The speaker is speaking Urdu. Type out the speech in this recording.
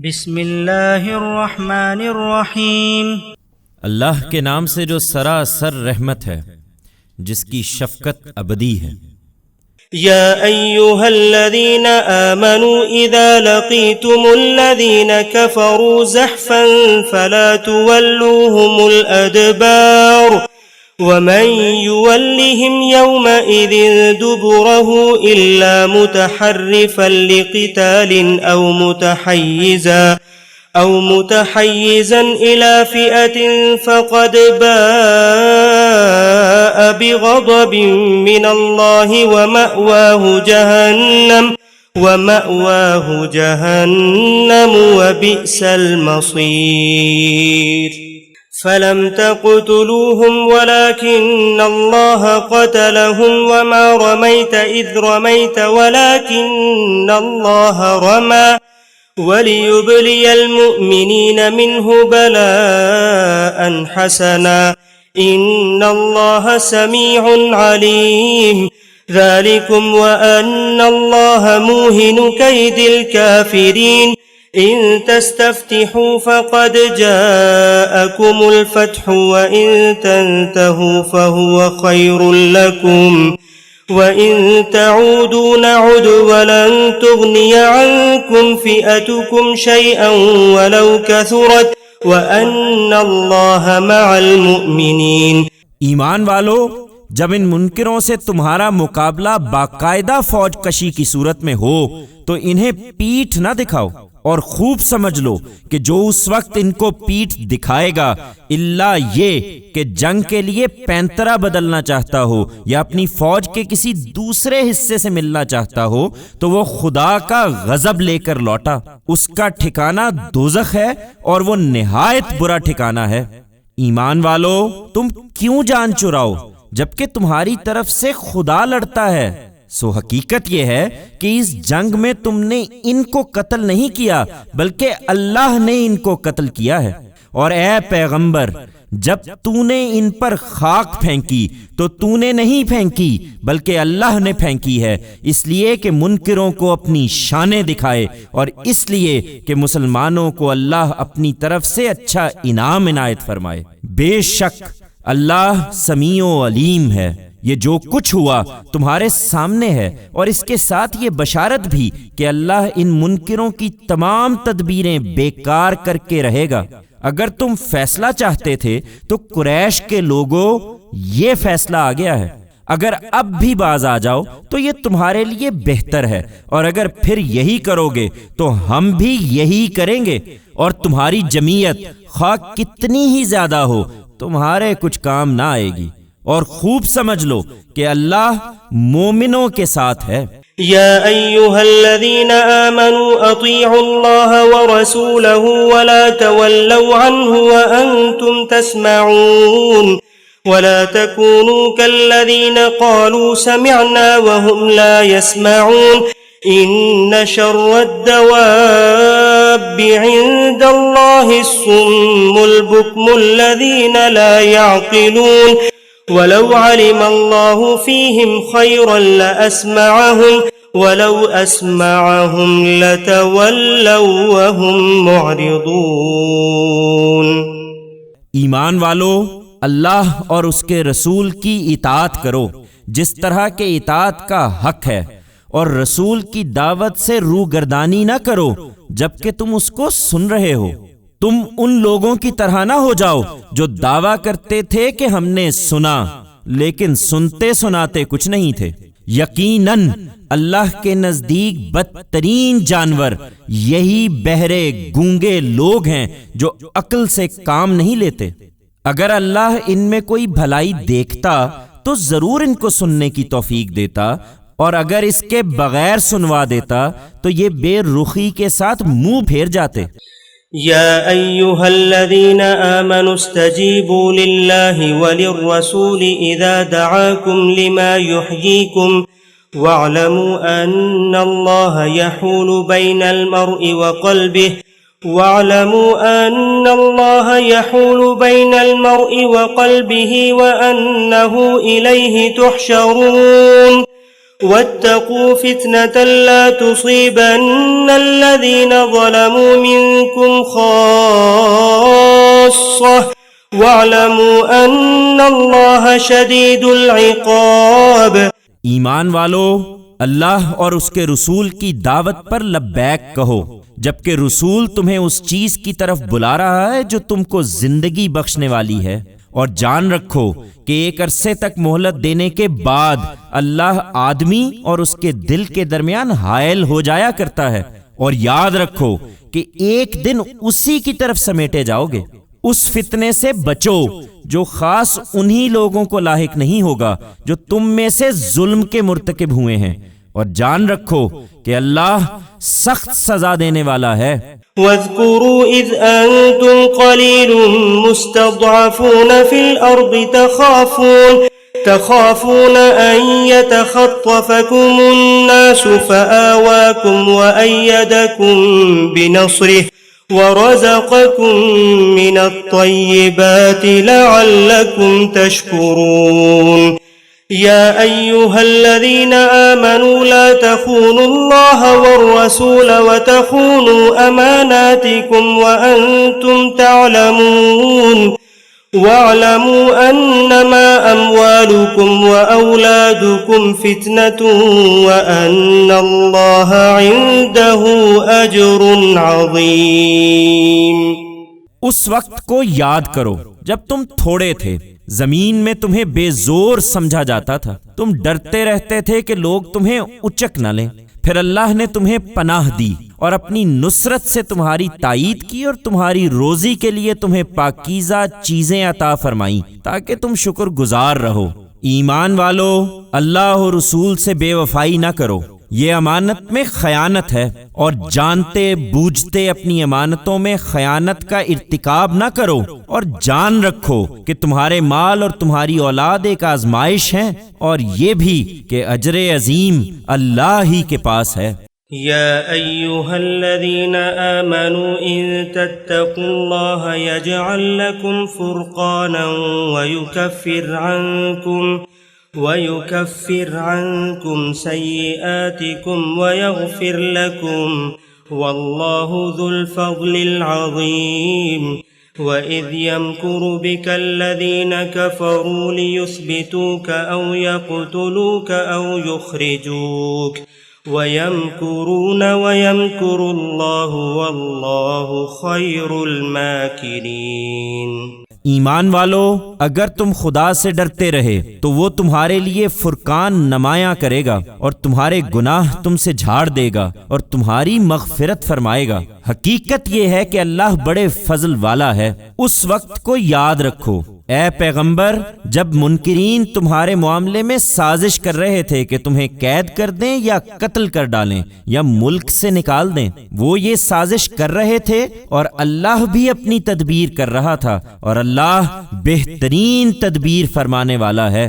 بسم اللہ الرحمن الرحیم۔ اللہ کے نام سے جو سراسر رحمت ہے، جس کی شفقت ابدی ہے۔ یا ایھا الذین آمنوا اذا لقیتم الذین کفروا زحفا فلا تولوهم الادبار ومن يولهم يومئذ دبره إلا متحرفا لقتال أو متحيزا إلى فئة فقد باء بغضب من الله ومأواه جهنم وبئس المصير۔ فلم تقتلوهم ولكن الله قتلهم وما رميت إذ رميت ولكن الله رمى وليبلي المؤمنين منه بلاء حسنا إن الله سميع عليم۔ ذلكم وأن الله موهن كيد الكافرين۔ إن تستفتحوا فقد جاءكم الفتح وإن تنتهوا فهو خير لكم وإن تعودوا نعد ولن تغني عنكم فئتكم شيئا ولو كثرت وأن الله مع المؤمنين۔ ایمان والو، جب ان منکروں سے تمہارا مقابلہ باقاعدہ فوج کشی کی صورت میں ہو تو انہیں پیٹھ نہ دکھاؤ، اور خوب سمجھ لو کہ جو اس وقت ان کو پیٹھ دکھائے گا اللہ یہ کہ جنگ کے لیے پینترا بدلنا چاہتا ہو یا اپنی فوج کے کسی دوسرے حصے سے ملنا چاہتا ہو تو وہ خدا کا غضب لے کر لوٹا، اس کا ٹھکانہ دوزخ ہے اور وہ نہایت برا ٹھکانہ ہے۔ ایمان والو، تم کیوں جان چراؤ جبکہ تمہاری طرف سے خدا لڑتا ہے؟ سو حقیقت یہ ہے کہ اس جنگ میں تم نے ان کو قتل نہیں کیا بلکہ اللہ نے ان کو قتل کیا ہے۔ اور اے پیغمبر، جب تو نے ان پر خاک پھینکی تو تو نے نہیں پھینکی بلکہ اللہ نے پھینکی ہے، اس لیے کہ منکروں کو اپنی شانیں دکھائے اور اس لیے کہ مسلمانوں کو اللہ اپنی طرف سے اچھا انعام عنایت فرمائے۔ بے شک اللہ سمیع و علیم ہے۔ یہ جو کچھ ہوا تمہارے سامنے ہے، اور اس کے ساتھ یہ بشارت بھی کہ اللہ ان منکروں کی تمام تدبیریں بیکار کر کے رہے گا۔ اگر تم فیصلہ چاہتے تھے تو قریش کے لوگوں یہ فیصلہ آ گیا ہے، اگر اب بھی باز آ جاؤ تو یہ تمہارے لیے بہتر ہے، اور اگر پھر یہی کرو گے تو ہم بھی یہی کریں گے، اور تمہاری جمعیت خواہ کتنی ہی زیادہ ہو تمہارے کچھ کام نہ آئے گی، اور خوب سمجھ لو کہ اللہ مومنوں کے ساتھ ہے۔ یا ایھا الذین آمنوا اطیعوا اللہ ورسولہ ولا تولوا عنہ وانتم تسمعون ولا تكونوا كالذین قالوا سمعنا وهم لا يسمعون ان شر الدواب عند اللہ الصم البکم الذین لا يعقلون ولو علم اللہ فیہم خیرا لأسمعہم ولو اسمعہم لتولوا وهم معرضون۔ ایمان والو، اللہ اور اس کے رسول کی اطاعت کرو جس طرح کے اطاعت کا حق ہے، اور رسول کی دعوت سے روگردانی نہ کرو جبکہ تم اس کو سن رہے ہو۔ تم ان لوگوں کی طرح نہ ہو جاؤ جو دعویٰ کرتے تھے کہ ہم نے سنا لیکن سنتے سناتے کچھ نہیں تھے۔ یقیناً اللہ کے نزدیک بدترین جانور یہی بہرے گونگے لوگ ہیں جو عقل سے کام نہیں لیتے۔ اگر اللہ ان میں کوئی بھلائی دیکھتا تو ضرور ان کو سننے کی توفیق دیتا، اور اگر اس کے بغیر سنوا دیتا تو یہ بے رخی کے ساتھ منہ پھیر جاتے۔ یا ایھا الذین آمنوا استجیبوا للہ وللرسول اذا دعاکم لما یحییکم واعلموا ان اللہ یحول بین المرء وقلبه وأنه إليه تحشرون۔ واتقوا فتنة لا تصيبن الذين ظلموا منكم خاصة واعلموا أن الله شديد العقاب۔ ایمان والو، اللہ اور اس کے رسول کی دعوت پر لبیک کہو، جبکہ رسول تمہیں اس چیز کی طرف بلا رہا ہے جو تم کو زندگی بخشنے والی ہے، اور جان رکھو کہ ایک عرصے تک مہلت دینے کے بعد اللہ آدمی اور اس کے دل کے درمیان حائل ہو جایا کرتا ہے، اور یاد رکھو کہ ایک دن اسی کی طرف سمیٹے جاؤ گے۔ اس فتنے سے بچو جو خاص انہی لوگوں کو لاحق نہیں ہوگا جو تم میں سے ظلم کے مرتکب ہوئے ہیں، اور جان رکھو کہ اللہ سخت سزا دینے والا ہے۔ واذكروا إذ أنتم قليل مستضعفون في الأرض تخافون أن يتخطفكم الناس فآواكم وأيدكم بنصره ورزقكم من الطيبات لعلكم تشكرون۔ يا أيها الذين آمنوا لا تخونوا الله والرسول وتخونوا أماناتكم وأنتم تعلمون واعلموا أنما أموالكم وأولادكم فتنة وأن الله عنده أجر عظيم۔ اس وقت کو یاد کرو جب تم تھوڑے تھے، زمین میں تمہیں بے زور سمجھا جاتا تھا، تم ڈرتے رہتے تھے کہ لوگ تمہیں اچک نہ لیں، پھر اللہ نے تمہیں پناہ دی اور اپنی نصرت سے تمہاری تائید کی اور تمہاری روزی کے لیے تمہیں پاکیزہ چیزیں عطا فرمائیں تاکہ تم شکر گزار رہو۔ ایمان والو، اللہ اور رسول سے بے وفائی نہ کرو، یہ امانت میں خیانت ہے، اور جانتے بوجھتے اپنی امانتوں میں خیانت کا ارتکاب نہ کرو، اور جان رکھو کہ تمہارے مال اور تمہاری اولاد ایک آزمائش ہیں، اور یہ بھی کہ اجر عظیم اللہ ہی کے پاس ہے۔ يا أيها الذين آمنوا إن تتقوا الله يجعل لكم فرقانا ويكفر عنكم سيئاتكم ويغفر لكم والله ذو الفضل العظيم۔ وَإِذْ يَمْكُرُ بِكَ الَّذِينَ كَفَرُوا لِيُثْبِتُوكَ أَوْ يَقْتُلُوكَ أَوْ يُخْرِجُوكَ وَيَمْكُرُونَ وَيَمْكُرُ اللَّهُ وَاللَّهُ خَيْرُ الْمَاكِرِينَ۔ ایمان والو، اگر تم خدا سے ڈرتے رہے تو وہ تمہارے لیے فرقان نمایاں کرے گا اور تمہارے گناہ تم سے جھاڑ دے گا اور تمہاری مغفرت فرمائے گا۔ حقیقت یہ ہے کہ اللہ بڑے فضل والا ہے۔ اس وقت کو یاد رکھو اے پیغمبر جب منکرین تمہارے معاملے میں سازش کر رہے تھے کہ تمہیں قید کر دیں یا قتل کر ڈالیں یا ملک سے نکال دیں، وہ یہ سازش کر رہے تھے اور اللہ بھی اپنی تدبیر کر رہا تھا، اور اللہ بہترین تدبیر فرمانے والا ہے۔